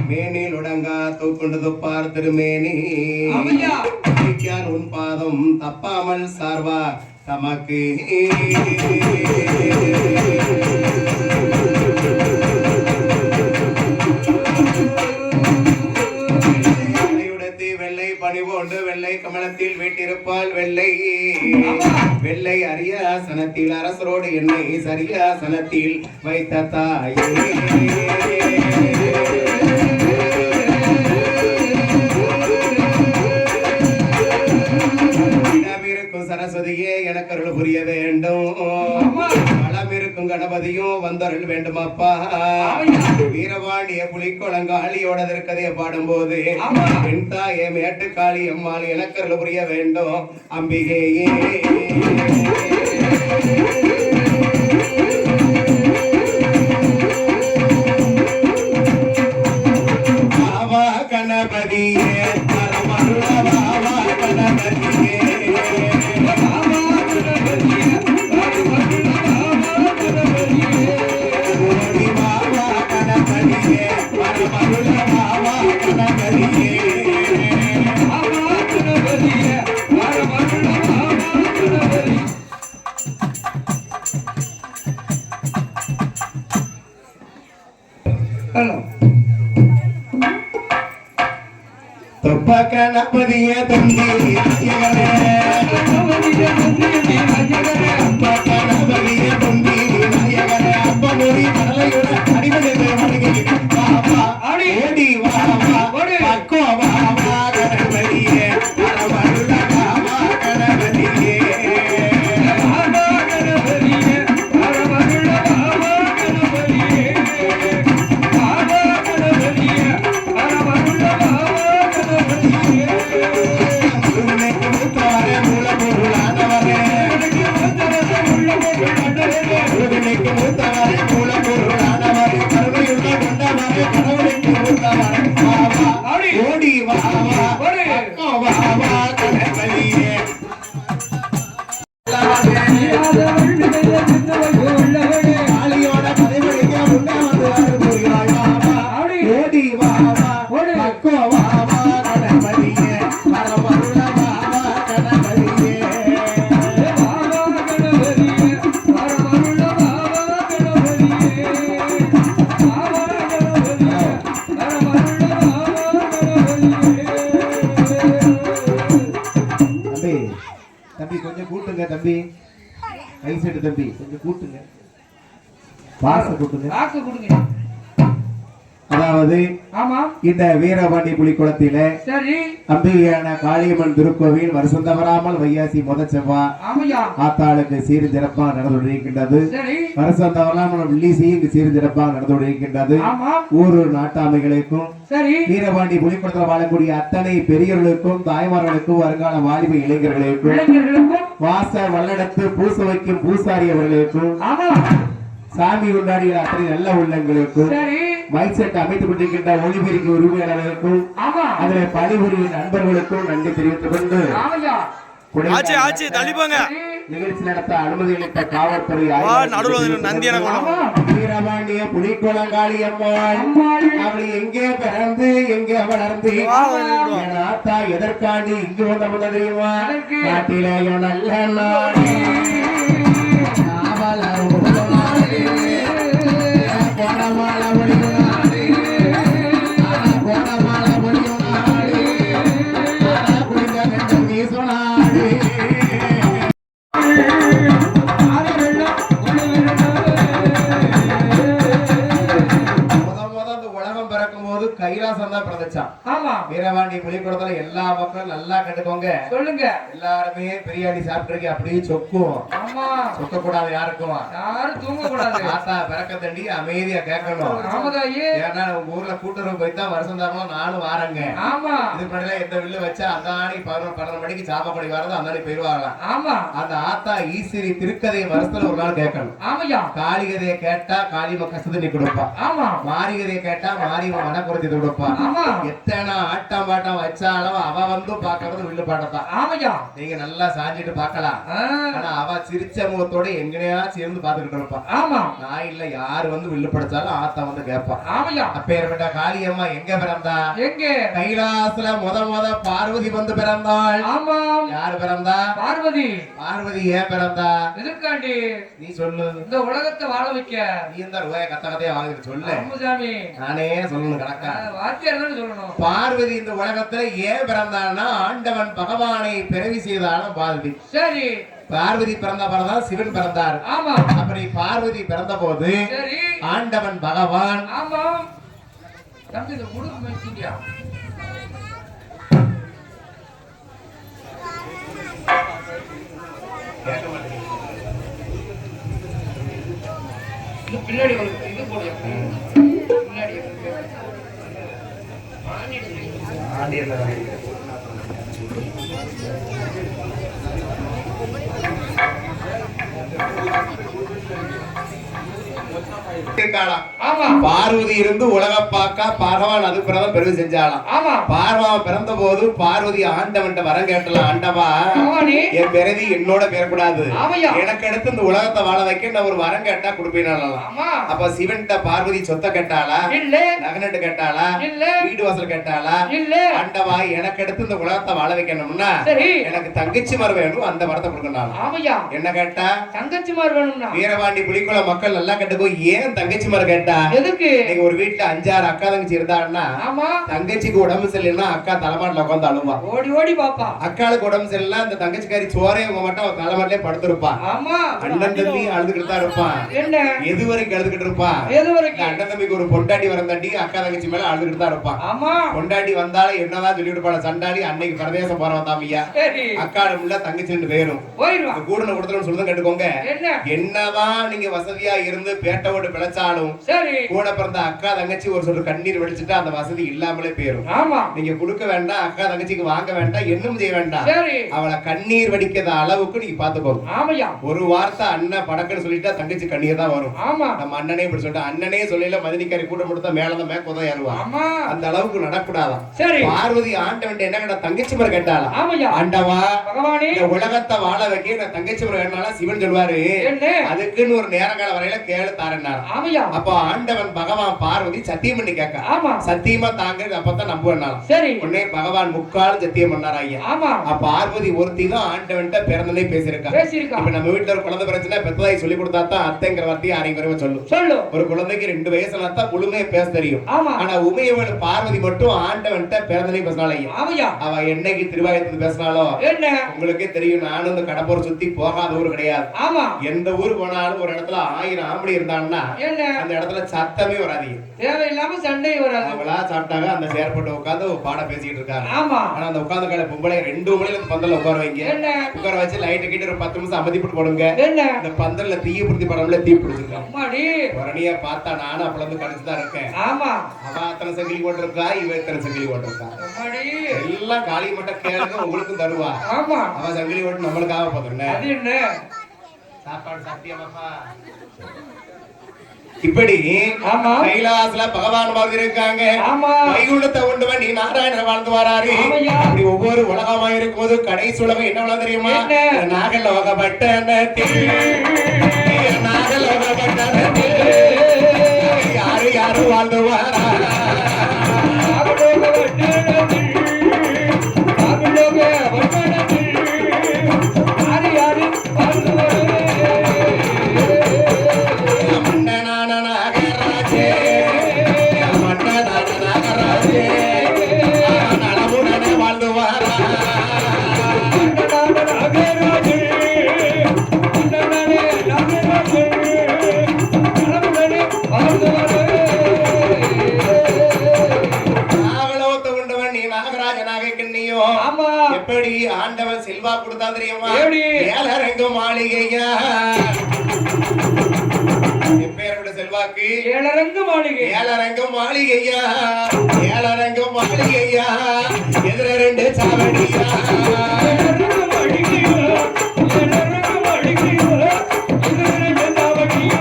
மேனில் உடங்கா தூக்குண்டது பார் திருமேனி உன் பாதம் தப்பாமல் சார்வா தமக்கு வெள்ளை பணிவோண்டு வெள்ளை கமலத்தில் வீட்டிருப்பால் வெள்ளை வெள்ளை அரியாசனத்தில் அரசரோடு என்னை சரியாசனத்தில் வைத்த தாயே சரஸ்வதியே எனக்கு அருள் புரிய வேண்டும். வளம் இருக்கும் கணபதியும் வந்தருள் வேண்டும் அப்பா. வீரவாண்டிய புலிக்குளங்காளியோட கதையை பாடும் போது என் தாயே மேட்டுக்காளி அம்மாள் எனக்கு அருள் புரிய வேண்டும் அம்பிகையே. பாவா கணபதியே பாவா கணபதியே கணபதிய தம்பி கணபதிய தம்பி நாயகரே அப்ப மொழி கடலையோட அடிமலை ஓடி வாவா பக்கோ வாவா கணபதியே வரவருள வாவா கணபதியே வாவா கணபதியே வரவருள வாவா கணபதியே வாவா கணபதியே வரவருள வாவா கணபதியே உன்னைக்கு முத்தாரே மூல பொருளானவரே உன்னைக்கு முத்தாரே மூல பொருளானவரே கருணையுள்ள கொண்டவரே கடவுளுக்கு முத்தவரே வாவா ஓடி வாவா அக்கோ வாவா கணபதியே காளியோட பரிமளிக்க முன்னே வந்து அருள்புரிவாய் வாவா ஓடி வாவா அக்கோ வாவா கணபதியே வரவருள வாவா கணபதியே வாவா கணபதியே வரவருள வாவா கணபதியே வாவா கணபதியே வரவருள வாவா கணபதியே. தம்பி தம்பி கொஞ்சம் கூட்டுங்க தம்பி ரைசெட்டு தம்பி கொஞ்சம் கூட்டுங்க பாச கூட்டுங்க. அதாவது இந்த வீரபாண்டி புலிக்குளத்தில அம்பிகையான காளியம்மன் திருக்கோவில் வருஷம் தவறாமல் வையாசி முத செவ்வா ஆத்தாளுக்கு சீர் சிறப்பாக நடந்து கொண்டிருக்கின்றது. வருஷம் தவறாமல் வில்லிசையும் இங்கு சீர் சிறப்பாக நடந்து கொண்டிருக்கின்றது. ஊரு நாட்டாமைகளுக்கும் வீரபாண்டி புலிக்குளத்தில் வாழக்கூடிய அத்தனை பெரியவர்களுக்கும் தாய்மார்களுக்கும் வருங்கால வாலிப இளைஞர்களுக்கும் வாச வல்லடத்து பூச வைக்கும் பூசாரி அவர்களுக்கும் சாமி கொண்டாடிய அத்தனை நல்ல உள்ளங்களுக்கும் மைக் செட் அமைத்துக் கொண்டிருக்கின்ற ஒளிபெருக்கி உரிமையாளர்களுக்கும் அதில் பணிபுரியும் நண்பர்களுக்கும் நன்றி தெரிவித்துக் கொண்டு நிகழ்ச்சி நடத்த அனுமதி அளித்த காவல்துறை வீரபாண்டிய புலிக்குளங்காளி அம்மாள் அவள் எங்கே பிறந்து எங்கே வளர்ந்து ஆத்தா எதற்காண்டி இங்கு வந்த தெரியுமா? நாட்டிலேயோ நல்ல நாடு போனமால கைலாசம் தான் பிறந்துச்சான். ஆமா, வீரவாண்டி புலிக்கூடத்துல எல்லா மக்களும் நல்லா கட்டுக்கோங்க. சொல்லுங்க. எல்லாருமே பிரியாணி சாப்பிட்டுருக்க அப்படியே சொக்கும். ஆமா, சொக்க கூடாது யாருக்கும். யாரும் தூங்க கூடாது. ஆத்தா பிறக்க தண்டி அமைதியா கேட்கணும். ஆமாதாயே. ஏன்னா உங்க ஊர்ல கூட்டுறவு போய்த்தா வருஷம் தாமலும் நானும் வாரங்க. ஆமா, இது பண்ணல எந்த வில்லு வச்சா அந்த ஆணி 11 மணிக்கு சாப்பாடு வரது அந்த ஆணி போயிருவாங்களாம். ஆமா, அந்த ஆத்தா ஈஸ்வரி திருக்கதையை வருஷத்துல ஒரு நாள் கேட்கணும். ஆமையா. காளி கதையை கேட்டா காளிம கசது நீ கொடுப்பா. ஆமா, மாரி கதையை கேட்டா மாரி மன குறைச்சி கொடுப்பா. ஆமா, எத்தனை ஆட்டம் பாட்டம் வச்சாலும் அவ வந்து பாக்குறது வில்லு பாட்டத்தான். ஆமையா, நீங்க நல்லா சாஞ்சிட்டு பாக்கலாம். ஆனா அவ சிரிச்ச முகத்தோட எங்கனையா சேர்ந்து பாத்துக்கிட்டு இருப்பா. ஆமா, நான் இல்ல யாரு வந்து வில்லு படைச்சாலும் ஆத்தா வந்து கேட்பா. ஆமையா. அப்பேற்பட்ட காளியம்மா எங்க பிறந்தா? எங்க? கைலாசல முத பார்வதி வந்து பிறந்தாள். ஆமா, யாரு பிறந்தா? பார்வதி. பார்வதி ஏன் பிறந்தா? எதுக்காண்டி? நீ சொல்லு. இந்த உலகத்தை வாழ வைக்க. நீ இந்த ரூபாய் கதையா வாங்கிட்டு சொல்லு. அம்முசாமி, நானே சொல்லணும் கணக்கா. வாத்தியார் தான் சொல்லணும். பார்வதி இந்த உலகத்துல ஏன் பிறந்தான்னா ஆண்டவன் பகவானை பிறவி செய்தாலும் பார்வதி. சரி. பார்வதி பிறந்த பிறந்தான் சிவன் பிறந்தார். ஆமா, அப்படி பார்வதி பிறந்த போது சரி, ஆண்டவன் பகவான். ஆமா, தம்பி இந்த முடுக்கு வச்சிட்டியா? பின்னாடி ஒரு இது போடுயா. பின்னாடி பார்வதி இருந்து உலக பார்க்க பகவான் அது பிறந்த பெருமை செஞ்சாலாம். ஆமா, பார்வா பிறந்த போது பார்வதி ஆண்டவன் வரம் கேட்டலாம். ஆண்டவா, என் பிறவி என்னோட பேரக்கூடாது, எனக்கு அடுத்து இந்த உலகத்தை வாழ வைக்க நான் ஒரு வரம் கேட்டா கொடுப்பேனாலாம். அப்ப சிவன் பார்வதி சொத்த கேட்டாளா? இல்ல. நகனட்டு கேட்டாளா? இல்ல. வீடு வாசல் கேட்டாளா? இல்ல. ஆண்டவா, எனக்கு அடுத்து இந்த உலகத்தை வாழ வைக்கணும்னா எனக்கு தங்கச்சி மரம் வேணும், அந்த வரத்தை கொடுக்கணும். ஆமையா. என்ன கேட்டா? தங்கச்சி மரம் வேணும்னா. வீரவாண்டி புலிக்குள மக்கள் நல்லா கேட்டுக்கோ. ஏன் தங்கச்சி மரம் கேட்டா? எதுக்கு? நீங்க ஒரு வீட்டுல 5-6 அக்கா தங்கச்சி இருந்தாங்கன்னா தங்கச்சிக்கு உடம்பு சரியில்லைன்னா அக்கா தலைமாட்டில உட்காந்து அழுவா. ஓடி ஓடி பாப்பா. அக்காளுக்கு உடம்பு சரியில்லை, அந்த தங்கச்சிக்காரி சோரே மட்டும் அவன் தலைமாட்டிலே படுத்திருப்பான். அண்ணன் தம்பி அழுதுகிட்டு தான் இருப்பான். எது வரைக்கும் அழுதுகிட்டு இருப்பான்? அண்ணன் தம்பிக்கு ஒரு பொண்டாட்டி வரந்தாண்டி அக்கா தங்கச்சி மேல அழுதுகிட்டு தான் இருப்பான். பொண்டாட்டி வந்தாலும் என்னதான் சொல்லிட்டு போன சண்டாடி அன்னைக்கு பிரதேசம் போற வந்தாமையா அக்காடும் இல்ல தங்கச்சி வேணும் கூடுன கொடுத்துருன்னு சொல்லுங்க கேட்டுக்கோங்க. என்னதான் நீங்க வசதியா இருந்து பேட்டை ஓட்டு பிழைச்சாலும் கூட பிறந்த அக்கா தங்கச்சி ஒரு சொல்ற கண்ணீர் வெடிச்சுட்டா அந்த வசதி இல்லாமலே போயிரும். நீங்க கொடுக்க வேண்டாம், அக்கா தங்கச்சிக்கு வாங்க வேண்டாம், என்னும் செய்ய வேண்டாம். அவளை கண்ணீர் வடிக்காத அளவுக்கு நீங்க பாத்துக்கோங்க. ஒரு வார்த்தை அண்ணன் படக்குன்னு சொல்லிட்டா தங்கச்சி கண்ணீர் தான் வரும். நம்ம அண்ணனே இப்படி சொல்லிட்டு அண்ணனே சொல்லல மதினிக்காரி கூட்டம் கொடுத்தா மேலதான் மேற்கொதான் ஏறுவா. அந்த அளவுக்கு நடக்கூடாதான். பார்வதி ஆண்டவன் என்ன கேட்டா? தங்கச்சி மரம் கேட்டாளா? ஆண்டவா, இந்த உலகத்தை வாழ வைக்க நான் தங்கச்சி மரம் கேட்டாலும் சிவன் சொல்வாரு அதுக்குன்னு ஒரு நேர கால வரையில கேளு தாரன்னாரு. அப்ப ஆண்டவன் பகவான் பார்வதி சத்தியம் பண்ணி கேட்க சத்தியமா தாங்க அப்பதான் நம்புவேன். உடனே பகவான் முக்காலும் சத்தியம் பண்ணார். ஐயா, பார்வதி ஒருத்தி தான் ஆண்டவன் பிறந்தனே பேசியிருக்கா. இப்ப நம்ம வீட்டுல ஒரு குழந்தை பிரச்சனை பெத்ததாய் சொல்லி கொடுத்தா தான் அத்தைங்கிற வார்த்தையை அரைங்குறைவா சொல்லும். ஒரு குழந்தைக்கு 2 வயசுல தான் முழுமையா பேச தெரியும். ஆனா உமையவள் பார்வதி மட்டும் ஆண்டவன் பிறந்தனே பேசினாலும் அவ என்னைக்கு திருவாயத்துக்கு பேசினாலோ உங்களுக்கே தெரியும். நானும் இந்த கடப்பூர் சுத்தி போகாத ஊர் கிடையாது. எந்த ஊர் போனாலும் ஒரு இடத்துல 1000 ஆம்பளை இருந்தாங்கன்னா அந்த இடத்துல சத்தமே வராது, தேவையில்லாம சண்டை வராது. அவளா சாப்பிட்டாங்க அந்த சேர்பட்டு உட்காந்து பாடம் பேசிட்டு இருக்காங்க. ஆனா அந்த உட்காந்து கால பொம்பளை 2 மணில பந்தல்ல உட்கார வைங்க. உட்கார வச்சு லைட் கிட்ட ஒரு 10 நிமிஷம் அமைதிப்பட்டு போடுங்க. இந்த பந்தல்ல தீய பிடிச்சி படம்ல தீ பிடிச்சிருக்கான். உடனே பார்த்தா நானும் அப்பல இருந்து கடிச்சுதான் இருக்கேன். அவ அத்தனை சங்கிலி போட்டிருக்கா, இவ இத்தனை சங்கிலி போட்டிருக்கா. எல்லாம் காளி மட்டும் கேளுங்க, உங்களுக்கும் தருவா. அவ சங்கிலி போட்டு நம்மளுக்காக போதுன்னு சாப்பாடு சாப்பிட்டியாப்பா? இப்படி கைலாசல பகவான் வாழ்ந்து இருக்காங்க. வைகுண்டத்தை உண்டவன் நீ நாராயணன் வாழ்ந்து வராரு. அப்படி ஒவ்வொரு உலகமா இருக்கும் போது கடைசி உலகம் என்ன உலகம் தெரியுமா? நாகலோகப்பட்ட நாகலோகப்பட்ட யாரு யாரு வாழ்ந்து வாரா நாகராஜே ஆண்டவன் செல்வா கொடுத்தா தெரியுமா? எப்படி? ஏழரங்க மாளிகையா. எப்பேற்பட்ட செல்வாக்கு? ஏழரங்க மாளிகை. ஏழரங்க மாளிகையா, ஏழரங்க மாளிகையா, எதிர ரெண்டு சாவடியா. ஏழரங்க மாளிகையா, ஏழரங்க மாளிகையா, எதிர ரெண்டு சாவடியா.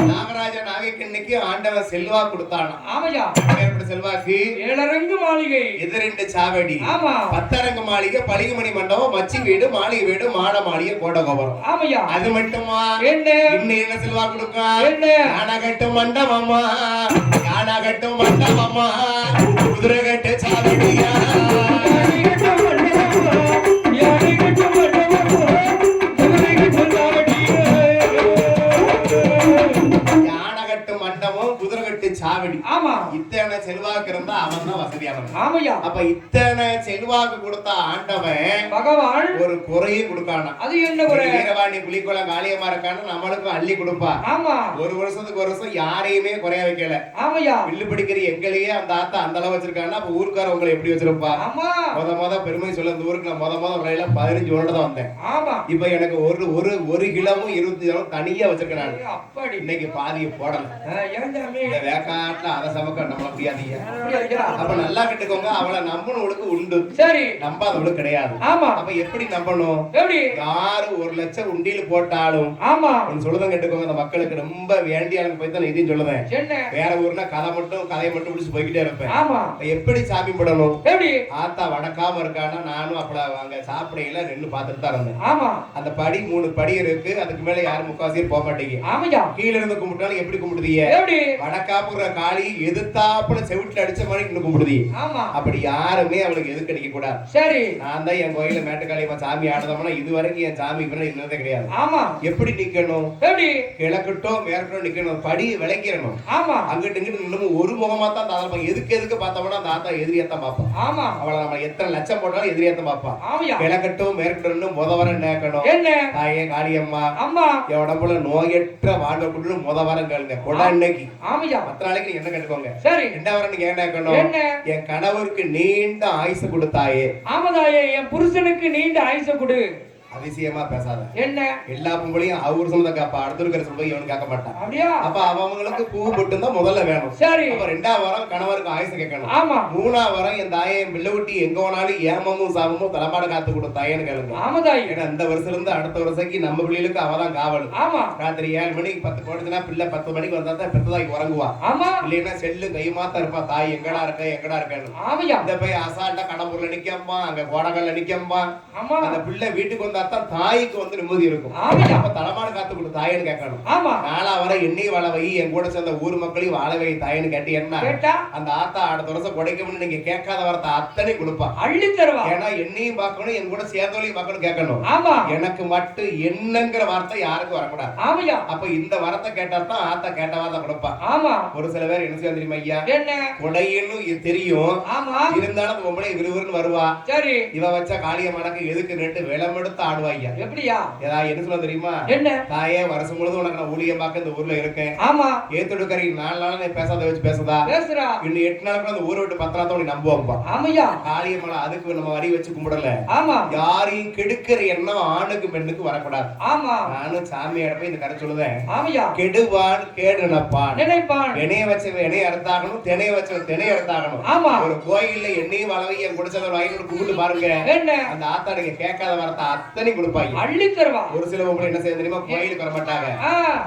நாகராஜ நாகைக்கண்ணிக்கு ஆண்டவன் செல்வா கொடுத்தானா? ஆமையா. எப்பேற்பட்ட செல்வாக்கு? ஏழரங்க மாளிகை. எதிரெண்டு சாவடி. ஆமா. பத்தரங்க மாளிகை, பளிங்குமணி மண்டபம், மச்சி வீடு, மாளிகை வீடு, மாட மாளிகை, கோட்டை கோபுரம். ஆமையா. அது மட்டுமா? என்ன? இன்னும் என்ன செல்வா கொடுக்கா? என்ன? யானகட்டு மண்டபமா, யானகட்டு மண்டபமா, குதிரைகட்டு சாவடியா. யானகட்டு மண்டபம், குதிரைகட்டு சாவடி. ஆமா. இத்தனை செல்வாக்கு இருந்தா அவன் தான் வசதியானவன். ஆமையா. அப்ப இத்தனை செல்வாக்கு கொடுத்த ஆண்டவன் பகவான் ஒரு குறையும் கொடுக்கானா? அது என்ன குறை? வீரவாணி புலிக்குளம் காளியம்மா இருக்கான்னு நம்மளுக்கும் அள்ளி கொடுப்பா. ஆமா. ஒரு வருஷத்துக்கு வருஷம் யாரையுமே குறைய வைக்கல. ஆமையா. வில்லு பிடிக்கிற எங்களையே அந்த ஆத்தா அந்த அளவு வச்சிருக்காங்கன்னா அப்ப ஊருக்கார உங்களை எப்படி வச்சிருப்பா? ஆமா. முத பெருமை சொல்ல இந்த ஊருக்கு நான் முத விலையில 15 வருடம் தான் வந்தேன். ஆமா. இப்ப எனக்கு ஒரு கிலோவும் 20 கிலோ தனியா வச்சிருக்கேன் நான். அப்படி இன்னைக்கு பாதியை போடல. ஏண்டாமே இந்த வேக்காட்டுல அதை சமக்க நம்மள முடியாதீங்க. அப்படியா? அப்ப நல்லா கட்டுக்கோங்க. அவளை நம்பணுவளுக்கு உண்டு, சரி. நம்பாதவளுக்கு கிடையாது. ஆமா. அப்ப எப்படி நம்பணும்? எப்படி? யாரு 1 லட்சம் உண்டியில் போட்டாலும் ஆமா. சொல்லுதான் கேட்டுக்கோங்க. அந்த மக்களுக்கு ரொம்ப வேண்டிய ஆளுங்க போய் தான் இதையும் சொல்லுதேன். என்ன? வேற ஊர்னா கதையை மட்டும் பிடிச்சு போய்கிட்டே இருப்பேன். ஆமா. எப்படி சாமி போடணும்? எப்படி? ஆத்தா வடக்காம இருக்கானா நானும் அப்பட அங்க சாப்பிடையில நின்னு பார்த்துட்டு தான் இருந்தேன். ஆமா. அந்த படி 3 படி இருக்கு. அதுக்கு மேல யாரும் முக்காவாசி போக மாட்டீங்க. ஆமையா. கீழ இருந்து கும்பிட்டாலும் எப்படி கும்பிடுதீங்க? எப்படி? வடக்காப்புற காளி எதிர்த்தாப்புல செவிட்டுல அடிச்ச மாதிரி நின்னு கும்பிடுதீங்க. ஆமா. அப்படி யாருமே அவளுக்கு எதுக்கு அடிக்க கூடாது. சரி. நான் தான் என் கோயில மேட்டுக்காளியம்மா சாமி ஆடுதோம்னா இது வரைக்கும் என் சாமி இருந்ததே கிடையாது. ஆமா. எப்படி நிக்கணும்? எப்படி? கிழக்கட்டோ மேற்கட்டோ நிக்கணும். படி விளக்கிறணும். ஆமா. அங்கிட்டு இங்கிட்டு நின்னு ஒரு முகமா தான் அந்த ஆத்தா எதுக்கு பார்த்தோம்னா அந்த ஆத்தா எதிரியத்தான் பார்ப்பான். ஆமா. அவளை நம்ம எத்தனை லட்சம் போட்டாலும் எதிரியத்தான் பார்ப்பான். ஆமையா. கிழக்கட்டோ மேற்கட்டோ முதவரம் நேக்கணும். என்ன? தாயே காளியம்மா அம்மா என் உடம்புல நோயற்ற வாழ்வுக்குள்ள முதவரம் கேளுங்க. கொடா இன்னைக்கு ஆமையா. 10 நாளைக்கு நீங்க என்ன கேட்டுக்கோங்க. சரி. 2 நீங்க என்ன கேட்கணும்? என்ன? என் கணவருக்கு நீண்ட ஆயுசு கொடுத்தாயே. ஆமதாயே, என் புருஷனுக்கு நீண்ட ஆயுச கொடு. அதிசயமா பேசாத. என்ன? எல்லா பொம்பளையும் அவர் சொன்னதை காப்பா, அடுத்த இருக்கிற சொல்ல இவன் கேட்க மாட்டான். அப்படியா? அப்ப அவங்களுக்கு பூ மட்டும் தான் முதல்ல வேணும். சரி. அப்ப 2ஆவது வாரம் கணவருக்கு ஆயுசு கேட்கணும். ஆமா. 3ஆவது வாரம் என் தாயை பிள்ளைகுட்டி எங்க போனாலும் ஏமமும் சாபமும் தலைமாட காத்து கொடுத்தாயேன்னு கேளுங்க. ஆமதாயே. ஏன்னா இந்த வருஷத்துல இருந்து அடுத்த வருஷத்துக்கு நம்ம பிள்ளைகளுக்கு அவதான் காவல். ஆமா. ராத்திரி 7 மணிக்கு 10 போடுச்சுன்னா பிள்ளை 10 மணிக்கு வந்தா தான் பெத்ததாய்க்கு உறங்குவா. ஆமா. இல்லைன்னா செல்லு கைமாத்தா இருப்பா. தாய் எங்கடா இருக்கேன்னு. ஆமையா. இந்த போய் அசால்ட்டா கடம்பூர்ல நிக்கம்பா, அங்க கோடகல்ல நிக்கம்பா. ஆமா. அந்த பிள்ளை வீட்டுக்கு வந்தா தான் தாய்க்கு வந்து நிம்மதி இருக்கும். ஆமையா. அப்ப தலைமாடு காத்து கொடு தாயன்னு கேட்கணும். ஆமா. 4 வர எண்ணெய் வாழ வை, என் கூட சேர்ந்த ஊர் மக்களையும் வாழ வை தாயன்னு கேட்டீங்கன்னா கேட்டா அந்த ஆத்தா அடுத்த வருஷம் குடைக்கும்னு நீங்க கேட்காத வார்த்தை அத்தனை கொடுப்பா. அள்ளி தருவா. ஏன்னா எண்ணெயும் பார்க்கணும், என் கூட சேர்ந்தோலையும் பார்க்கணும் கேட்கணும். ஆமா. எனக்கு மட்டும் என்னங்கிற வார்த்தை யாருக்கும் வரக்கூடாது. ஆமையா. அப்ப இந்த வார்த்தை கேட்டா தான் ஆத்தா கேட்ட வார்த்தை கொடுப்பா. ஆமா. ஒரு சில பேர் என்ன செய்ய தெரியுமா ஐயா? என்ன? குடைன்னு தெரியும். ஆமா. இருந்தாலும் அந்த பொம்பளை விறுவிறுன்னு வருவா. சரி. இவ வச்ச காளியம்மனுக்கு எதுக்கு நட்டு விளம்பெடுத்து ஆடுவா ஐயா. எப்படியா? ஏதாவது என்ன சொல்ல தெரியுமா? என்ன? தாயே வருஷம் முழுதும் உனக்கு நான் ஊழியம் பார்க்க இந்த ஊர்ல இருக்கேன். ஆமா. ஏத்தொடுக்கறி 4 நாள் நீ பேசாத வச்சு பேசுதா? பேசுறா. இன்னும் 8 நாளுக்கு அந்த ஊரை விட்டு 10 நாள் தான் நம்புவாப்பா. ஆமையா. காளியம்மனை அதுக்கு நம்ம வரி வச்சு கும்பிடல. ஆமா. யாரையும் கெடுக்கிற எண்ணம் ஆணுக்கு பெண்ணுக்கு வரக்கூடாது. ஆமா. நானும் சாமியாட போய் இந்த கதை சொல்லுதேன். ஆமையா. கெடுவான் கேடு நினைப்பான். நினைப்பான். எண்ணெய வச்சவன் எண்ணெய் அறுத்தாகணும், திணைய வச்சவன் திணைய அறுத்தாகணும். ஆமா. ஒரு கோயில்ல எண்ணெயும் வளவை என் குடிச்சத வாங்கி கும்பிட்டு பாருங்க. என்ன? அந்த ஆத்தா நீங்க கேட்காத வார்த்தை அத்தனை கொடுப்பாங்க. அள்ளி தருவா. ஒரு சில பொம்பளை என்ன செய்ய தெரியுமா? கோயிலுக்கு வர மாட்டாங்க.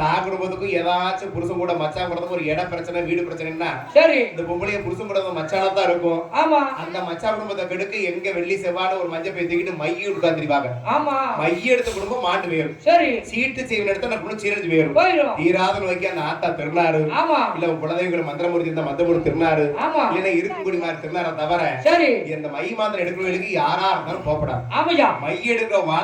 தான் குடும்பத்துக்கும் ஏதாச்சும் புருஷன் கூட மச்சான் கூடதுக்கு ஒரு இட பிரச்சனை வீடு பிரச்சனைன்னா சரி இந்த பொம்பளைய புருஷன் கூட மச்சானா தான் இருக்கும். ஆமா. அந்த மச்சான் குடும்பத்தை கெடுக்க எங்க வெள்ளி செவ்வாடு ஒரு மஞ்சள் பை தூக்கிட்டு மைய உட்காந்துருவாங்க. ஆமா. மைய எடுத்த குடும்பம் மாண்டு வேறும். சரி. சீட்டு செய்வன் எடுத்த நான் குடும்பம் சீரழிஞ்சு வேறும். போயிரும். தீராத நோக்கி அந்த ஆத்தா திருநாறு. ஆமா. இல்ல குலதெய்வங்களை மந்திரமூர்த்தி இந்த மந்திரமூர்த்தி திருநாறு. ஆமா. இல்ல இருக்குங்குடி மாதிரி திருநாரை தவிர சரி இந்த மை மாத்திரம் எடுக்கிறவங்களுக்கு யாரா இருந்தாலும் போகப்படாது. ஆமையா. மை எடுக்கிற வாழ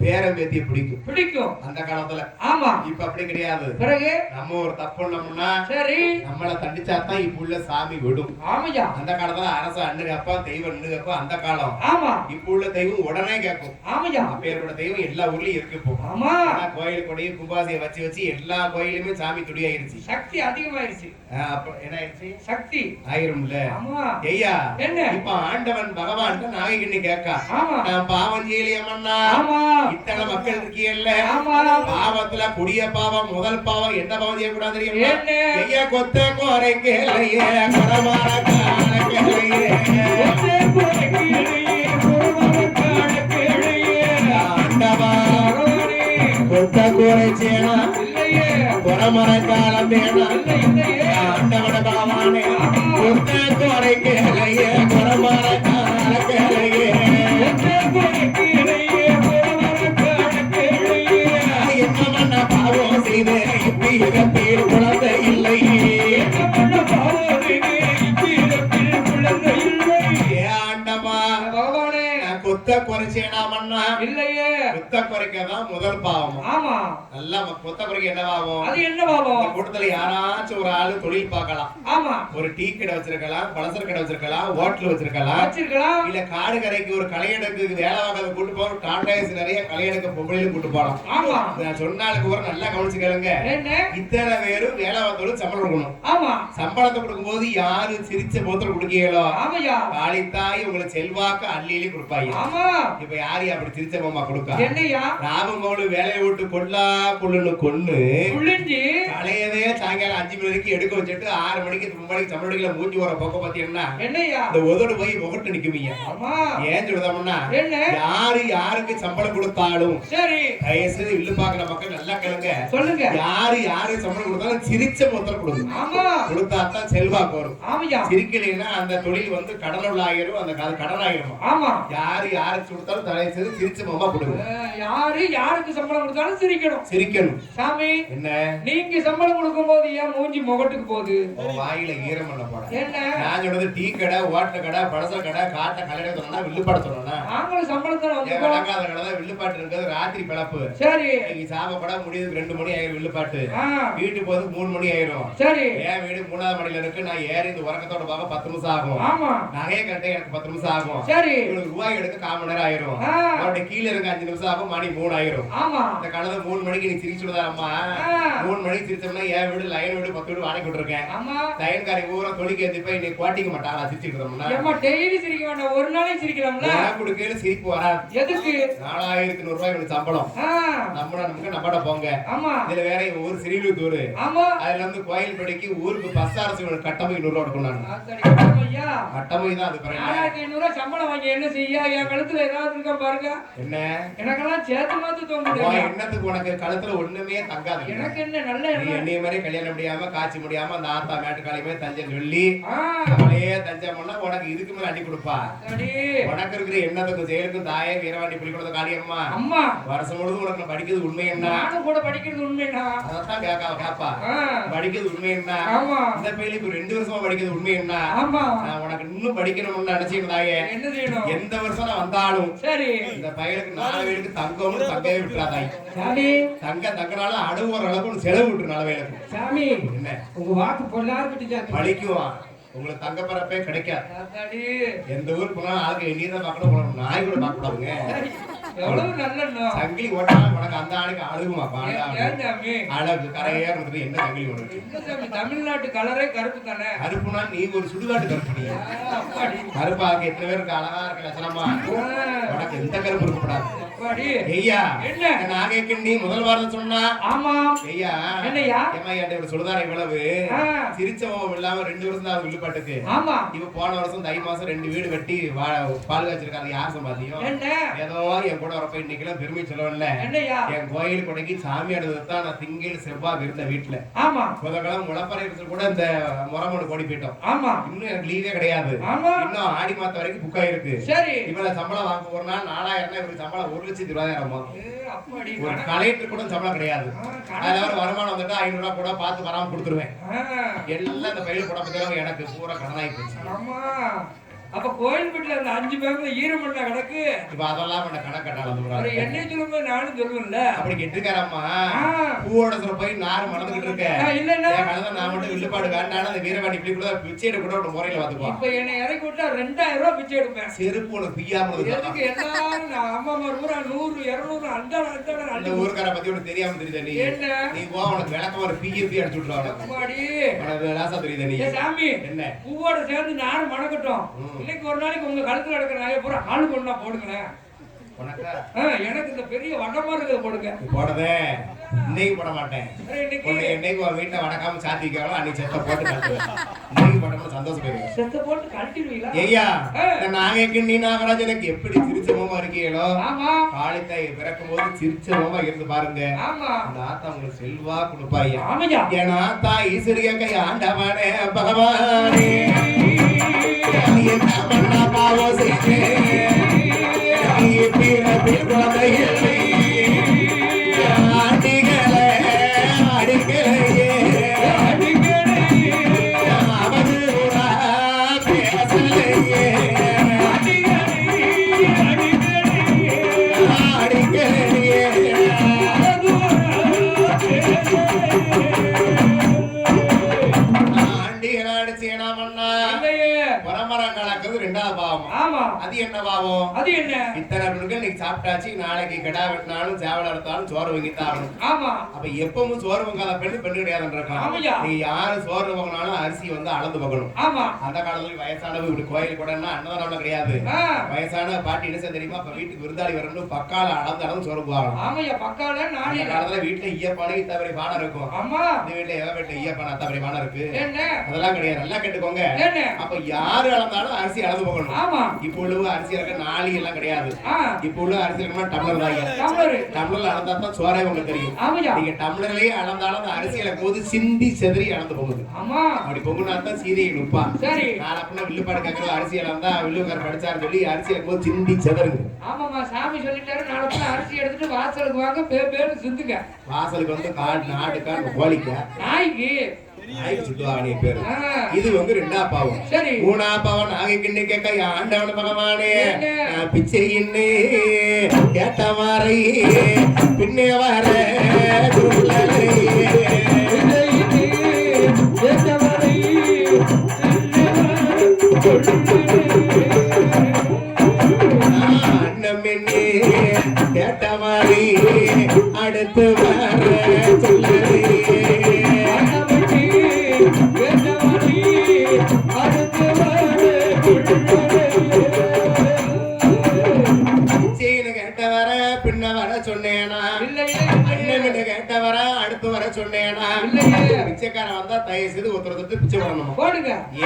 பேரம் பேத்திய பிடிக்கும் பிடிக்கும் அந்த காலத்துல. ஆமா இப்ப அப்படி கிடையாது. பிறகு நம்ம ஒரு தப்பு பண்ணோம்னா சரி நம்மள தண்டிச்சாதான் இப்ப உள்ள சாமி விடும். ஆமையா அந்த காலத்துல அரச அண்ணுகப்பா தெய்வம் அண்ணுகப்பா அந்த காலம். ஆமா இப்ப உள்ள தெய்வம் உடனே கேட்கும். ஆமையா அப்பேற்பட்ட தெய்வம் எல்லா ஊர்லயும் இருக்கு இப்போ. ஆமா கோயில் கொடி கும்பாசியை வச்சு எல்லா கோயிலுமே சாமி துடியாயிருச்சு. சக்தி அதிகமாயிருச்சு. அப்ப என்ன ஆயிடுச்சு? சக்தி ஆயிரும்ல. ஆமா ஐயா என்ன இப்ப ஆண்டவன் பகவான் நாயகின்னு கேட்கா ஆமா நான் பாவம் செய்யலையம்மன்னா ஆமா இத்தனை மக்கள் இருக்கீங்கல்ல ஆமா பாவத்துல கொடிய பாவம் முதல் பாவம் என்ன பாவம் செய்யக்கூடாது தெரியுமா? என்ன ஐயா கொத்த கோரை கேளையே குறமார கால கேளையே ஒத்தே கோரைக்கிளையே குறமார கால கேளையே ஆண்டவா பகவானே கொத்த கோரை சேனா இல்லையே குறமார காலம் தேனா இல்லையே ஆண்டவன பகவானே கொத்த கோரை கேளையே குறமார கால கேளையே ஒத்தே கோரைக்கிளையே குறமார கால கேளையே என்ன பாவம் செய்து இப்பீரத்தில் குழந்தை இல்லை என்ன பாவமே இப்பீரத்தில் குழந்தை இல்லை ஆண்டவா பகவானே கொத்த குறைச்சேனா மண்ணா இல்லையே கொத்த குறைக்கதான் முதல் பாவம். ஆமா நல்லா கொத்த குறைக்க என்ன பாவம்? அது என்ன பாவம்? இந்த கூட்டத்துல யாராச்சும் ஒரு ஆளு தொழில் பார்க்கலாம். ஆமா ஒரு டீ கடை வச்சிருக்கலாம், பலசர கடை வச்சிருக்கலாம், ஹோட்டல் வச்சிருக்கலாம், வச்சிருக்கலாம். இல்ல காடு கரைக்கு ஒரு கலையெடுக்கு வேலை வாங்கிறத கூட்டு போற கான்ட்ராக்ட்ஸ் நிறைய கலையெடுக்க பொம்பளையில கூட்டு போறோம். ஆமா நான் சொன்னாலுக்கு ஒரு நல்லா கவனிச்சு கேளுங்க. என்ன இத்தனை பேரும் வேலை வாங்கறதுக்கு சம்பளம் கொடுக்கணும். ஆமா சம்பளத்தை கொடுக்கும்போது யாரு சிரிச்ச போத்தல கொடுக்கீங்களோ ஆமையா காளித்தாய் உங்களுக்கு செல்வாக்கு அள்ளியிலே கொடுப்பாங்க. ஆமா இப்ப யாரு அப்படி சிரிச்ச மாமா கொடுக்கா? என்னையா ராமமோடு வேலையை விட்டு கொல்லா கொள்ளுன்னு கொன்னு புள்ளிஞ்சி கலையவே சாயங்காலம் 5 மணி வரைக்கும் எடுக்க வச்சுட்டு 6 மணிக்கு 9 மணிக்கு சம்பளடிக்கல மூஞ்சி வர பக்கம் பாத்தீங்கன்னா என்னையா இந்த உதடு போய் முகட்டு நிக்குமீங்க. ஆமா ஏன் சொல்லுதோம்னா என்ன யாரு யாருக்கு சம்பளம் கொடுத்தாலும் சரி வயசு வில்லு பாக்குற மக்கள் நல்லா கேளுங்க. சொல்லுங்க யாரு யாருக்கு சம்பளம் கொடுத்தாலும் சிரிச்ச முத்திர கொடுங்க. ஆமா கொடுத்தாதான் செல்வாக்கு வரும். ஆமையா சிரிக்கலைன்னா அந்த தொழில் வந்து கடனுள்ள ஆயிரும். அந்த கடன் ஆயிரும். ஆமா யாரு யாருக்கு கொடுத்தாலும் தலை செய்து சிரிச்ச மாமா கொடுங்க. யாரு யாருக்கு சம்பளம் கொடுத்தாலும் சிரிக்கணும். சிரிக்கணும். சாமி என்ன நீங்க சம்பளம் கொடுக்கும் போது ஏன் மூஞ்சி முகட்டுக்கு போகுது? வாயில ஈரம் பண்ண போட என்ன நான் சொல்றது டீ கடை, ஓட்ட கடை, படச கடை, காட்ட கல்யாண சொன்னா வில்லுப்பாடு சொன்னா நாங்களும் சம்பளத்தை வந்து விளக்காத கடை தான் வில்லுப்பாட்டு இருக்கிறது. ராத்திரி பிளப்பு சரி நீங்க சாம கூட முடியுது 2 மணி ஆயிரும் வில்லுப்பாட்டு. ஆ வீட்டுக்கு போது 3 மணி ஆயிரும். சரி என் வீடு 3ஆவது மணில இருக்கு. நான் ஏறி இந்த உறக்கத்தோட பார்க்க 10 நிமிஷம் ஆகும். ஆமா நகைய கட்ட எனக்கு 10 நிமிஷம் ஆகும். சரி இவனுக்கு ரூபாய் எடுக்க 1/4 மணி நேரம் ஆயிரும். அவருடைய கீழே இருக்க 5 நிமிஷம் ஆகும். மணி 3 ஆயிரும். ஆமா இந்த கணதை 3 மணிக்கு நீ சிரிச்சுடுதா அம்மா? 3 மணிக்கு சிரிச்சோம்னா என் வீடு லைன் வீடு 10 வீடு வாடகை விட்டுருக்கேன். ஆமா லைன்காரி ஊரா தொழிக்க ஏத்தி போய் நீ குவாட்டிக்க மாட்டாளா? சிரிச்சுட்டு இருந்தோம்னா ஏமா டெய்லி சிரிக்க வேண்டாம், ஒரு நாளைக்கு சிரிக்கலாம்ல? கொடுக்கையில சிரிப்பு வராது. எதுக்கு? 4100 ரூபாய் இவனுக்கு சம்பளம். நமக்கு நம்மட போங்க. ஆமா இதுல வேற ஊர் சிறிலூர். ஆமா அதுல இருந்து கோயில் படிக்கு ஊருக்கு பஸ் அரசு கட்டமை 200 ரூபாய் கொடுக்கணும். ஐயா கட்டமை தான் அது. 4500 சம்பளம் வாங்கி என்ன செய்ய? என் கழுத்துல ஏதாவது இருக்கா பாருங்க. என்ன எனக்கெல்லாம் சேர்த்து மாத்து தோங்குது. என்னத்துக்கு உனக்கு கழுத்துல ஒண்ணுமே தங்காது. எனக்கு என்ன நல்ல நீ என்னைய மாதிரி கல்யாணம் முடியாம காட்சி முடியாம அந்த ஆத்தா மேட்டுக்காலையுமே தஞ்சம் சொல்லி அவளையே தஞ்சம் பண்ணா உனக்கு இதுக்கு மேல அடி கொடுப்பா. உனக்கு இருக்கிற எண்ணத்துக்கும் செயலுக்கும் தாயே வீரவாண்டி புலி கொடுத்த காளியம்மா அம்மா வருஷம் முழுதும் உனக்கு நான் படிக்கிறது உண்மை என்ன? நானும் கூட படிக்கிறது உண்மையா? அதான் கேப்பா படிக்கிறது உண்மை என்ன? இந்த பையனுக்கு 2 வருஷமா படிக்கிறது உண்மை என்ன? நான் உனக்கு இன்னும் படிக்கணும்னு நினைச்சேன் தாயே. என்ன செய்யணும்? எந்த வருஷம் நான் வந்தாலும் சரி இந்த பையனுக்கு 4 வேலுக்கு தங்கம்னு தங்கவே விட்டுறாதாய். சாமி தங்கனால அழுவுற அளவுக்கு செலவு விட்டு 4 வேலுக்கு. சாமி என்ன உங்க வாக்கு பொல்லார்கிட்ட படிக்குவான். உங்களுக்கு தங்க பரப்பே கிடைக்காது. எந்த ஊருக்கு போனாலும் ஆளுக்கு எண்ணீர் பார்க்கணும் போகணும். நாய் கூட பார்க்க கூடாதுங்க. எவ்வளவு நல்ல சங்கிலி ஓட்டாலும் உனக்கு அந்த ஆளுக்கு அழுகுமா? அழகு கரையா இருந்தது. என்ன சங்கிலி உனக்கு? தமிழ்நாட்டு கலரே கருப்பு தானே. கருப்புனா நீ ஒரு சுடுகாட்டு கருப்பு. கருப்பாக்கு எத்தனை பேருக்கு அழகா இருக்க லட்சணமா? உனக்கு எந்த கருப்பு இருக்கப்படாது. ஐயா நாகேக்கண்ணி முதல் வாரம் சொன்னா ஆமா ஐயா என்னையா ஏமாயாட்ட இவர் சொல்லுதார இவ்வளவு சிரிச்சவம் இல்லாம 2 வருஷம் தான் வில்லுப்பாட்டுக்கு. ஆமா இவ போன வருஷம் தை மாசம் 2 வீடு வெட்டி பால் காய்ச்சிருக்காரு. யார் சம்பாத்தியம்? ஏதோ என் கூட வரப்ப இன்னைக்கெல்லாம் பெருமை சொல்லல. என் கோயில் கொடைக்கு சாமி அடுத்ததான் நான் திங்கள் செவ்வாய் இருந்த வீட்டுல. ஆமா புதன்கிழமை முளப்பறை கூட இந்த முறமோடு கோடி போயிட்டோம். ஆமா இன்னும் எனக்கு லீவே கிடையாது. இன்னும் ஆடி மாதம் வரைக்கும் புக் ஆயிருக்கு. சரி இவ்வளவு சம்பளம் வாங்க ஒரு நாள் 4000 இவருக்கு சம்பளம் 1,20,000. ஒரு கலெக்டர் கூட சம்பளம் கிடையாது. அதாவது வருமானம் வந்துட்டு 500 ரூபாய் கூட பார்த்து வராம கொடுத்துருவேன். எல்லாம் இந்த பயிர் கூட பத்தி எனக்கு பூரா கடனாகி போச்சு. அப்ப கோயில் வீட்டுல அந்த 5 பேங்க்ல ஈரமண்ணா கிடக்கு. இப்ப அதெல்லாம் பண்ண கணக்கட்டால என்னைய சொல்லும்போது நானும் சொல்லுவேன்ல. அப்படி கெட்டுக்காரம்மா பூவோட சொல்ல போய் நார் மணந்துகிட்டு இருக்கேன். இல்லன்னா நான் மட்டும் வில்லுப்பாடு வேண்டாம். அந்த வீரவாணி இப்படி கூட பிச்சை எடுக்க கூட ஒரு முறையில பாத்துக்கோ. இப்ப என்னை இறக்கி விட்டா 2000 ரூபாய் பிச்சை எடுப்பேன். செருப்பு உனக்கு பிய்யாம எதுக்கு எல்லாரும் அம்மா பூரா 100 200 அந்த ஊருக்கார பத்தி உனக்கு தெரியாம தெரியுதா நீ? நீ போ உனக்கு விளக்கம் ஒரு பிய்ய அடிச்சு விட்டுருவாங்க. உனக்கு லாசா தெரியுதா நீ? சாமி என்ன பூவோட சேர்ந்து நானும் மணக்கட்டும். இன்னைக்கு ஒரு நாளைக்கு உங்க கழுத்துல நடக்கிற நகையை பூரா ஆளு கொண்டா போடுங்களேன். எனக்கு இந்த பெரிய வடமா இருக்கிறத போடுங்க. போடதே இன்னைக்கு போட மாட்டேன். இன்னைக்கு உன் வீட்டை வடக்காம சாத்திக்காம அன்னைக்கு செத்த போட்டு கட்டுவேன். இன்னைக்கு போட்டோம்னா சந்தோஷப்படுவேன். செத்த போட்டு கட்டிடுவீங்களா? ஐயா நாகைக்கு நீ நாகராஜனுக்கு எப்படி சிரிச்சமுமா இருக்கீங்களோ காளித்தாய் பிறக்கும் போது சிரிச்சமுமா இருந்து பாருங்க. அந்த ஆத்தா உங்களுக்கு செல்வா கொடுப்பாயா. ஏன்னா ஆத்தா ஈஸ்வரிய கை ஆண்டவனே பகவானே என்ன பண்ணா பாவம் செய்தேன் குழந்தைகளை அடிகளே அடிகளையே அவதூறா பேசலையே அடிகளையே ஆண்டிகள் அடிச்சு என்ன பண்ணா பரமரம் கலக்குறது 2வது பாவம். அது என்ன பாவம்? அது என்ன? இத்தனை பெண்கள் நீங்க சாப்பிட்டாச்சு, நாளைக்கு கடா வெட்டினாலும் சேவல அறுத்தாலும் சோறு வாங்கித்தான். அப்ப எப்பவும் சோறு வாங்காத பெண்ணு கிடையாதுன்றாங்க. நீங்க யாரு சோறு வாங்கினாலும் அரிசி வந்து அளந்து பார்க்கணும். அந்த காலத்துல வயசானவங்க இப்படி கோயில் கூட அன்னதானம் கிடையாது. வயசான பாட்டி என்ன தெரியுமா? இப்ப வீட்டுக்கு விருந்தாளி வரணும் பக்கால அளந்து சோறு போவாங்க. அந்த காலத்துல வீட்டுல ஈயப்பானை இத்தவரை பானை இருக்கும். இந்த வீட்டுல எவ வீட்டுல ஈயப்பானை அத்தவரை பானை இருக்கு? அதெல்லாம் கிடையாது. நல்லா கேட்டுக்கோங்க. அப்ப யாரு அளந்தாலும் அரிசி அளந்து போகணும். இப்ப உள்ள அரிசி இருக்க நாளி எல்லாம் கிடையாது. இப்ப உள்ள அரிசி இருக்கா டம்ளர் தான். டம்ளர்ல அளந்தா தான் சோறே உங்களுக்கு தெரியும். நீங்க டம்ளர்லயே அளந்தாலும் அந்த அரிசி இழக்கும் போது சிந்தி செதறி அளந்து போகுது. அப்படி பொங்குனா தான் சீதையை நுப்பா. நான் அப்படின்னா வில்லுப்பாடு கேட்கறது அரிசி அளந்தா வில்லுக்கார படிச்சாரு சொல்லி அரிசி இழக்கும் போது சிந்தி செதறுது. ஆமாமா சாமி சொல்லிட்டாரு. நாளைக்கு அரிசி எடுத்துட்டு வாசலுக்கு வாங்க பேரு சிந்துங்க. வாசலுக்கு வந்து காடு நாட்டுக்கா கோழிக்கா நாய்க்கு இது வந்து 2ஆ பாவம். 3ஆ பாவம் நாகைக்கு கேட்க ஆண்டவன பகவானே பிச்சையின்னு கேட்டவாரை பின்னே வர அண்ணமென்னே கேட்டவாரி அடுத்து வர சொல்லே கேட்டவர பின்ன வர சொன்னேனா அண்ணன் கேட்டவர அடுத்து வர சொன்னேனா பிச்சைக்காரன் வந்தா தயவு செய்து ஒருத்தர் பிச்சை படணும்.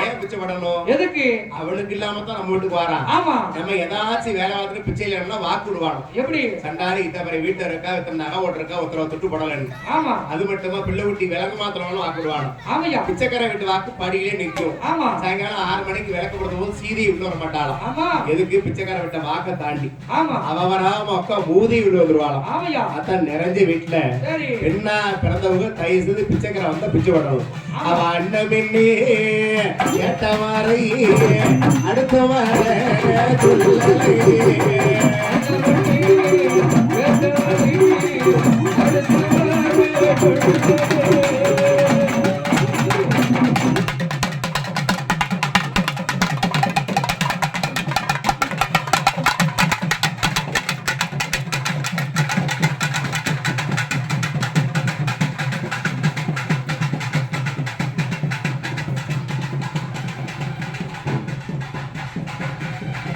ஏன் பிச்சை படணும்? எதுக்கு? அவனுக்கு இல்லாம தான் நம்ம வீட்டுக்கு வரான். நம்ம ஏதாச்சும் வேலை பார்த்துட்டு பிச்சை இல்லைன்னா வாக்கு விடுவானோ. எப்படி சண்டாரி இத்தனை வீட்டுல இருக்கா இத்தனை நகை ஓட்டு இருக்கா ஒருத்தர் தொட்டு படலன்னு. அது மட்டுமா பிள்ளை ஊட்டி விளக்கு மாத்திரம்னு வாக்கு விடுவானோ. பிச்சைக்கார வீட்டு வாக்கு படியிலே நிற்கும். சாயங்காலம் 6 மணிக்கு விளக்கு கொடுத்த போது சீதையை விட்டு வர மாட்டாளாம். எதுக்கு? பிச்சைக்கார வீட்டை வாக்க தாண்டி அவராம அக்கா மூதி விட்டு வந்துருவாளாம். அதான் நிறைஞ்ச வீட்டுல பெண்ணா பிறந்தவங்க தயவு செய்து பிச்சைக்கார வந்தா பிச்சை படணும். அவ அண்ணமின்னே கேட்டவாரை அடுத்த வர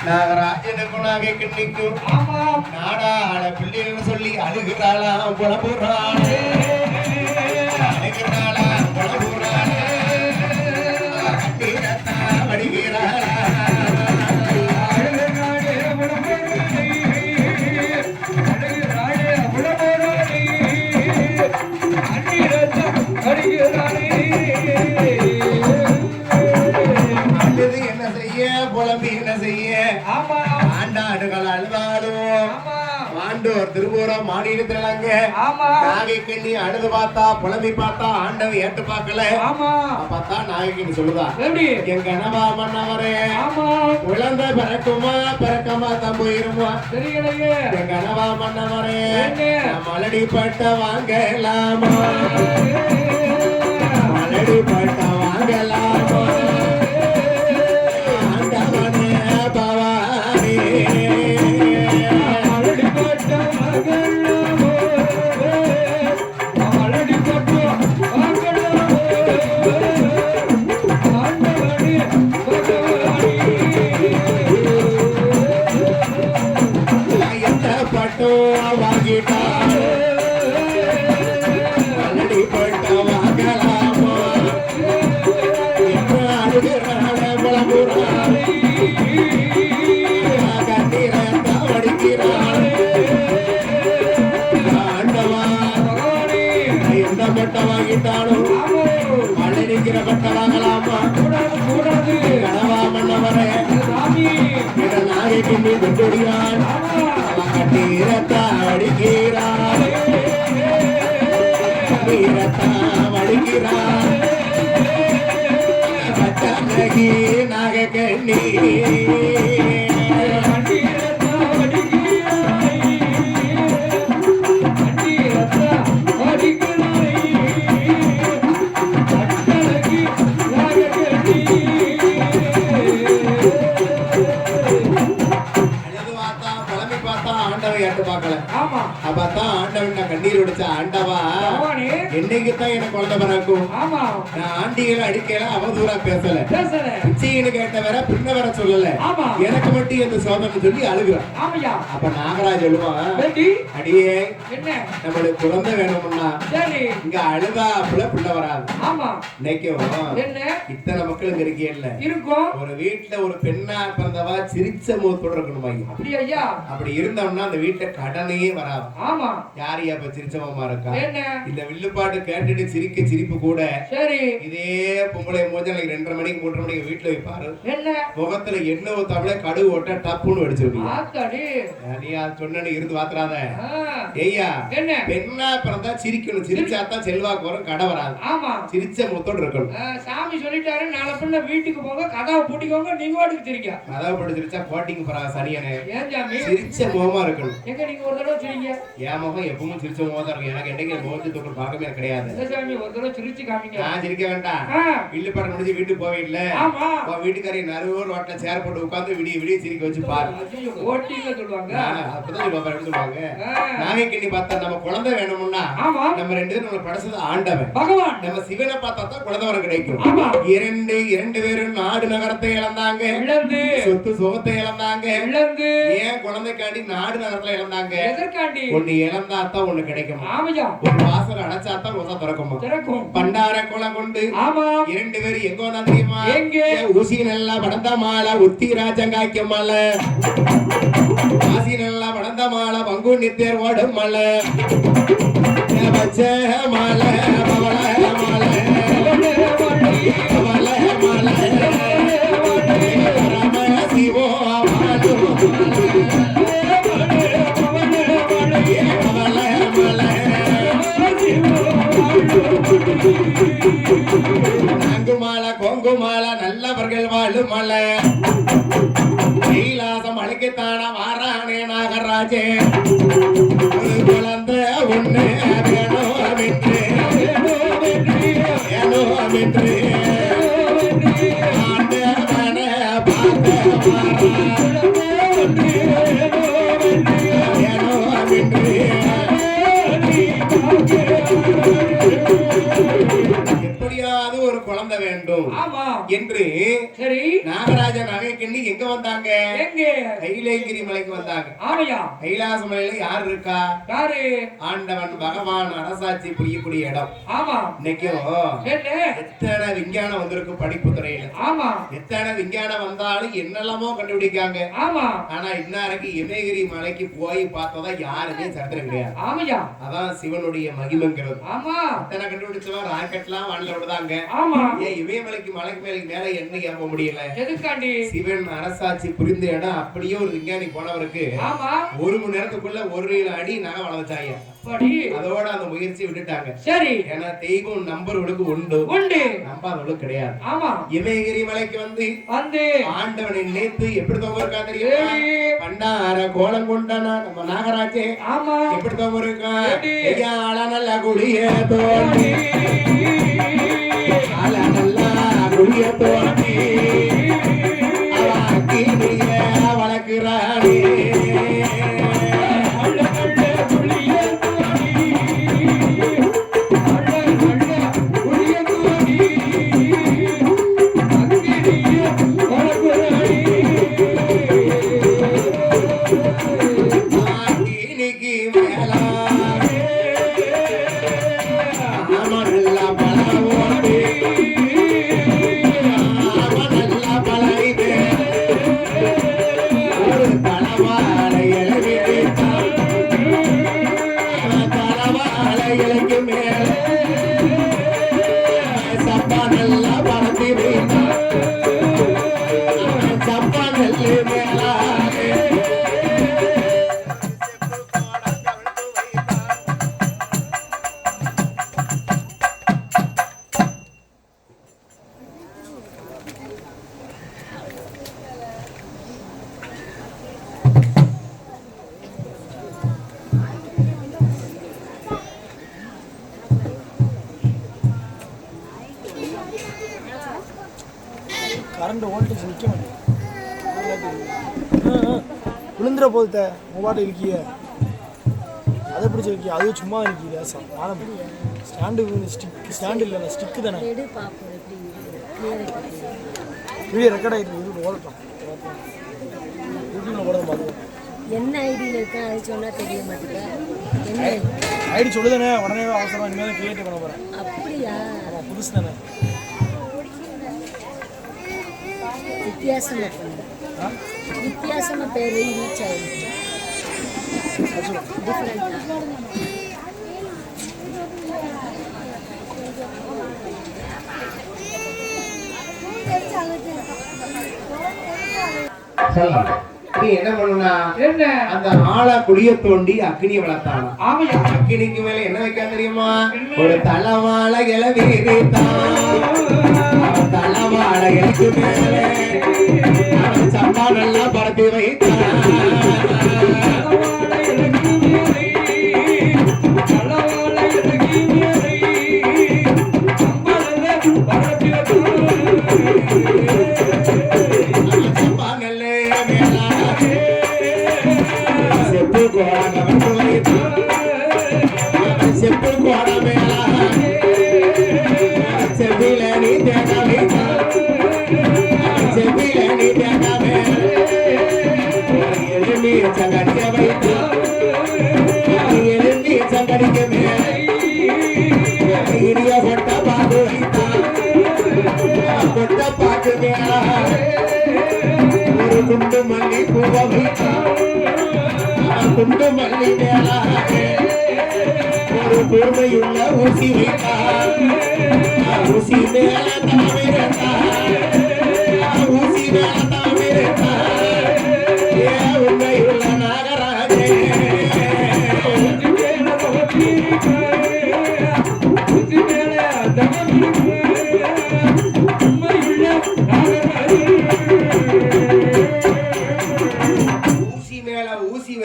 நாகராஜனுக்கும் நாகை கிண்ணிக்கும் நாடாள பிள்ளைகள் சொல்லி அழுகிறாளாம் புலம்புறாளே அழுகிறாளாம் புலம்புறாளே கண்ணீரத்தா வடிகிறாளா புலம்பி என்ன செய்ய ஆண்டாடுகள் அழுதாலும் மாண்டோர் திருபுரம் மாநிலத்திலங்க ஆமா நாகைக்கண்ணி அழுது பார்த்தா புலம்பி பார்த்தா ஆண்டவன் ஏற்று பார்க்கல ஆமா பார்த்தா நாகைக்கண்ணி சொல்லுதா எப்படி என் கனவா மன்னவரே ஆமா குழந்தை பிறக்குமா பிறக்கமா தான் போயிருமா தெரியலையே என் கனவா மன்னவரே என்ன? மலடி பட்ட வாங்கலாமா மலடி பட்ட வாங்கலாமா ஆண்டவனே பவானி மலடி பட்ட மகளமோ மலடி பட்ட மகளமோ ஆண்டவனே பகவானி எந்த பட்டோ வாங்கிட்டான் மலடி பட்ட வாங்கலாமா என்று அழுகிறான புலம்புறான் கண்ணீரத்த வடிக்கிறான் ஆண்டவா பகவானி எந்த பட்ட வாங்கிட்டாலும் மலடிக்கிற பட்ட வாங்கலாமா கூடாது கூடாது கனவா மன்னவரே சாமி என்ற நாளைக்கு நீ கொண்டுகிறான் கண்ணீரத்த வடிக்கிறான் கண்ணீரத்த வடிக்கிறான் பட்டனகி நாகக்கண்ணி அழுது பார்த்தா புலம்பி பார்த்தா ஆண்டவன் ஏற்று பார்க்கல ஆமா அப்பதான் ஆண்டவன் நான் கண்ணீர் விடுச்ச ஆண்டவா பகவானே என்னைக்கு தான் எனக்கு குழந்தை பிறக்கும் ஆமா நான் ஆண்டிகளை அடிக்கல அவதூறா பேசல பேசல பிச்சைன்னு கேட்ட வர பின்ன வர சொல்லல ஆமா எனக்கு மட்டும் இந்த சோதனை சொல்லி அழுகுறான் ஆமையா அப்ப நாகராஜ் சொல்லுவான் வேண்டி அடியே என்ன நம்மளுக்கு குழந்தை வேணும்னா சரி இங்க அழுதா பிள்ளை வராது ஆமா நினைக்கும் என்ன இத்தனை மக்கள் இங்க இருக்கே இல்ல இருக்கும் ஒரு வீட்டுல ஒரு பெண்ணா பிறந்தவா சிரிச்ச முகத்தோட இருக்கணும் ஐயா அப்படியா ஐயா அப்படி இருந்தோம்னா அந்த வீட்டுல கடனே வராது ஆமா யார் இப்ப சிரிச்சவமா இருக்கா என்ன இந்த வில்லுப்பாட்டு கேட்டுட்டு சிரிக்க சிரிப்பு கூட சரி இதே பொம்பளை மூஞ்சல் 2:30 மணிக்கு 3:30 மணிக்கு வீட்டுல வைப்பாரு என்ன முகத்துல என்ன ஊத்தாமலே கடுகு ஓட்ட டப்புன்னு வெடிச்சிருவீங்க ஆத்தாடி நீ சொன்ன இருந்து பாத்துறாத ஆ, ஏய்யா என்ன பெண்ணா பிறந்தா சிரிக்கணும் சிரிச்சாதான் செல்வாக்கு வரும் கடை வராது ஆமா சிரிச்ச முகத்தோடு இருக்கணும் சாமி சொல்லிட்டாரு நாளை பின்ன வீட்டுக்கு போங்க கதவை பூட்டிக்கோங்க நீங்க வாட்டுக்கு சிரிக்க அதாவது பட்டு சிரிச்சா கோட்டிங் போறா சனியனே ஏன் சாமி சிரிச்ச முகமா இருக்கணும் எங்க நீங்க ஒரு தடவை சிரிங்க என் முகம் எப்பவும் சிரிச்ச முகம் தான் இருக்கும் எனக்கு என்னைக்கு முகத்து தூக்கம் பார்க்கவே எனக்கு கிடையாது இல்ல சாமி ஒரு தடவை சிரிச்சு காமிங்க நான் சிரிக்க வேண்டாம் ஆ, வில்லுப்பாடு முடிஞ்சு வீட்டுக்கு போவே இல்ல ஆமா உன் வீட்டுக்காரி நறுவோர் வாட்டில சேர் போட்டு உட்கார்ந்து விடிய விடிய சிரிக்க வச்சு பாரு ஐயோ, ஓட்டிங்க சொல்லுவாங்க அப்பதான் சொல்லுவாங்க ஆ, நாகைக்கண்ணி பார்த்தா நம்ம குழந்தை வேணும்னா ஆமா நம்ம ரெண்டு பேரும் நம்மள படைச்சது ஆண்டவன் பகவான் நம்ம சிவனை பார்த்தா தான் குழந்தை வரம் கிடைக்கும் ஆமா இரண்டு பேரும் நாடு நகரத்தை இழந்தாங்க இழந்து சொத்து சுகத்தை இழந்தாங்க இழந்து ஏன் குழந்தைக்காண்டி நாடு நகரத்துல இழந்தாங்க எதற்காண்டி ஒண்ணு இழந்தா தான் ஒண்ணு கிடைக்கும் ஆமையா ஒரு வாசல் அடைச்சா தான் ரோசா திறக்குமா திறக்கும் பண்டார குளம் கொண்டு ஆமா இரண்டு பேரும் எங்க வந்தா தெரியுமா எங்க? ஊசி நல்லா வளர்ந்த மாலை உத்தி ராஜங்காய்க்க மலை வாசி நல்லா வளர்ந்த மாலை பங்கு நித்தேர் ஓடும் மலை வச்ச மாலை பவள மாலை பவள மாலை பரம சிவோ நாங்குமால கோங்குமால நல்லவர்கள் வாழும் மலை கைலாசம் அழைக்கத்தான வாரானே நாகராஜே ஒரு குழந்தை ஒண்ணு வேணும் என்று ஆண்டவனை பார்க்க எப்படியாவது ஒரு குழந்தை வேண்டும் ஆமா என்று சரி நாகராஜ நகைக்கண்ணி எங்க வந்தாங்க எங்க கைலேங்கிரி மலைக்கு வந்தாங்க ஆமையா கைலாச மலையில யார் இருக்கா யாரு ஆண்டவன் பகவான் அரசாட்சி புரியக்கூடிய இடம் ஆமா இன்னைக்கும் என்ன எத்தனை விஞ்ஞானம் வந்திருக்கு படிப்பு துறையில ஆமா எத்தனை விஞ்ஞானம் வந்தாலும் என்னெல்லாமோ கண்டுபிடிக்காங்க ஆமா ஆனா இன்னைக்கு இமயகிரி மலைக்கு போய் பார்த்ததா யாருமே சரித்திரம் கிடையாது ஆமையா அதான் சிவனுடைய மகிமைங்கிறது ஆமா அத்தனை கண்டுபிடிச்சவன் ராக்கெட்லாம் வானில விடுதாங்க ஆமா ஏன் இமயமலைக்கு மலைக்கு மேல என்ன ஏற்ப முடியல எதுக்காண்டி சிவன் அரச மனசாட்சி புரிந்த இடம் அப்படியே ஒரு விஞ்ஞானி போனவருக்கு ஆமா 1 மணி நேரத்துக்குள்ள 1 அடி நகை வளர்ந்தாங்க. அதோட அந்த முயற்சி விட்டுட்டாங்க. சரி, ஏன்னா தெய்வம் நம்பர்களுக்கு உண்டு, நம்பாதவளுக்கு கிடையாது. ஆமா, இமயகிரி மலைக்கு வந்து ஆண்டவனை நினைத்து எப்படி தோங்க இருக்கா தெரியுமா? பண்டார கோலம் கொண்டானா நம்ம நாகராஜே. ஆமா, எப்படி தோங்க இருக்கா? ஐயா ஆள நல்ல குடிய தோண்டி, ஆள நல்ல குடிய தோண்டி அவக்கினிய வளர்க்கிறானே. கரண்ட் வோல்டேஜ் நிற்க மாட்டேங்குது. விழுந்துட போகுது மூவாட்டை இருக்கிய அதை பிடிச்சி வைக்கிய அது சும்மா நிற்கி லேசம். ஆனால் ஸ்டாண்டு இல்லை ஸ்டிக்கு தானே. வீடியோ ரெக்கார்ட் ஆகிட்டு இது ஓடட்டும். யூடியூப்ல ஓட பார்த்துக்கோ. என்ன ஐடியில் இருக்கா அது சொன்னால் தெரிய மாட்டேங்குது. என்ன ஐடி சொல்லுதானே உடனே அவசரம் இனிமேல் கிரியேட் பண்ண போகிறேன். அப்படியா? ஆமாம், புதுசு தானே. வித்தியாசமா பேர் ரீச் ஆயிடுச்சு. நீ என்ன பண்ணுனா அந்த ஆளா குடிய தோண்டி அக்னியை வளர்த்தானா. ஆமையா, அக்னிக்கு மேல என்ன வைக்க தெரியுமா? ஒரு தலவாழை இலை வீரித்தான். தலவாழை இலைக்கு மேல சம்பா நல்லா பரப்பி வைத்தான். ஒரு குண்டு மல்லி பூவ குண்டு மல்லி மேல ஒரு பொறுமையுள்ள ஊசி வைத்தார். ஊசி மேல தாமிரத்தா, ஊசி மேல தாமிரத்தா உண்மையுள்ள நாகராஜே.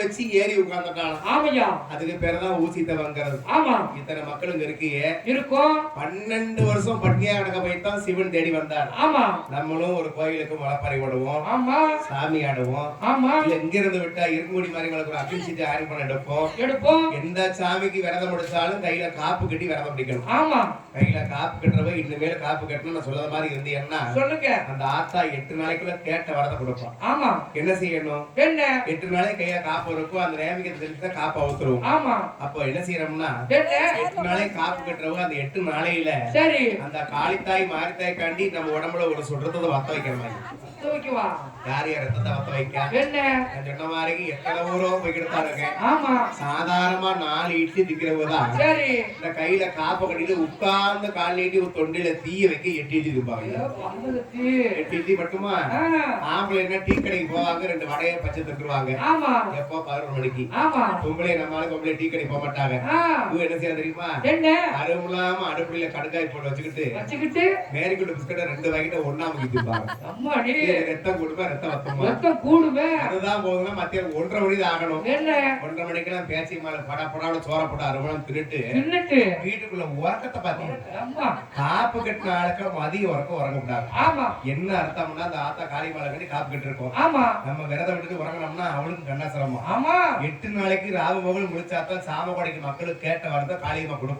வச்சு ஏறி உட்கார்ந்துட்டான். ஆமையா, அதுக்கு பேருதான் ஊசி தவங்கிறது. ஆமா, இத்தனை மக்களுங்க இருக்கும். 12 வருஷம் பட்னியா கிடக்க போய்தான் சிவன் தேடி வந்தார். ஆமா, நம்மளும் ஒரு கோயிலுக்கு மலைப்பறை விடுவோம். ஆமா, சாமி ஆடுவோம். ஆமா, இல்ல இங்க இருந்து விட்டா இருக்குடி மாதிரி வளர்க்குற அக்கின் சீட்டு ஆயிரம் பண்ண எடுப்போம். எந்த சாமிக்கு விரதம் முடிச்சாலும் கையில காப்பு கட்டி விரதம் பிடிக்கணும். ஆமா, கையில காப்பு கட்டுறவ இனிமேல காப்பு கட்டணும் நான் சொல்றது மாதிரி இருந்து என்ன சொல்லுங்க. அந்த ஆத்தா 8 நாளைக்குள்ள கேட்ட வரதம் கொடுப்போம். ஆமா, என்ன செய்யணும்? என்ன 8 நாளைக்கு கையில காப்பு இருக்கும். அந்த நேமிக்கத்தை தெரிஞ்சு காப்பு அவுத்துருவோம். ஆமா, அப்போ என்ன செய்யறோம்னா 8 நாளைக்கு காப்பு கட்டுறவங்க அந்த 8 நாளையில சரி அந்த காளித்தாய் மாரித்தாய் காண்டி நம்ம உடம்புல ஒரு சொல்றதை வத்த வைக்கிற மாதிரி வைக்கவா. யார் யார் ரத்தத்தை வத்த வைக்க என்ன நான் சொன்ன மாதிரி எத்தனை ஊரோ போய்கிட்டு தான் இருக்கேன். ஆமா சாதாரணமா 4 இட்லி திங்கிறவங்கதான் சரி இந்த கையில காப்ப கட்டிட்டு உட்கார்ந்து கால் நீட்டி ஒரு தொண்டில தீய வைக்க 8 இட்லி திம்பாங்க. 8 இட்லி மட்டுமா? ஆம்பளை என்ன டீ கடைக்கு போவாங்க, 2 வடையை பச்சை தந்துருவாங்க. ஆமா எப்போ 11 மணிக்கு. ஆமா பொம்பளை நம்மளால பொம்பளை டீ கடைக்கு போக மாட்டாங்க. இவங்க என்ன செய்ய தெரியுமா? என்ன அருமில்லாம அடுப்புல கடுக்காய் போட்டு வச்சுக்கிட்டு மேரிக்குள்ள பிஸ்கட்டை 2 வாங்கிட்டு ஒண்ணா முக்கி திம்பாங்க. அம்மாடி ரத்தம் கொடுப்பா ரத்தம் வத்தமா ரத்தம் கூடுமே. அதுதான் போதுங்க. மத்தியானம் 1:30 மணி தான் ஆகணும். என்ன 1:30 மணிக்கெல்லாம் பேசி மேல படாப்படாவோட சோற போட்டு அருமணம் தின்னுட்டு வீட்டுக்குள்ள உறக்கத்தை பாத்தீங்க. காப்பு கட்டின ஆளுக்கு மதிய உறக்கம் உறங்கக்கூடாது. ஆமா என்ன அர்த்தம்னா அந்த ஆத்தா காளி மாலை கட்டி காப்பு கட்டி இருக்கோம். ஆமா நம்ம விரதம் விட்டுட்டு உறங்கணும்னா அவளுக்கு கண்ணா சிரமம். ஆமா 8 நாளைக்கு ராவு மகள் முடிச்சாத்தான் சாம கொடைக்கு மக்களுக்கு கேட்ட வரத காளியம்மா கொடுக்கும்.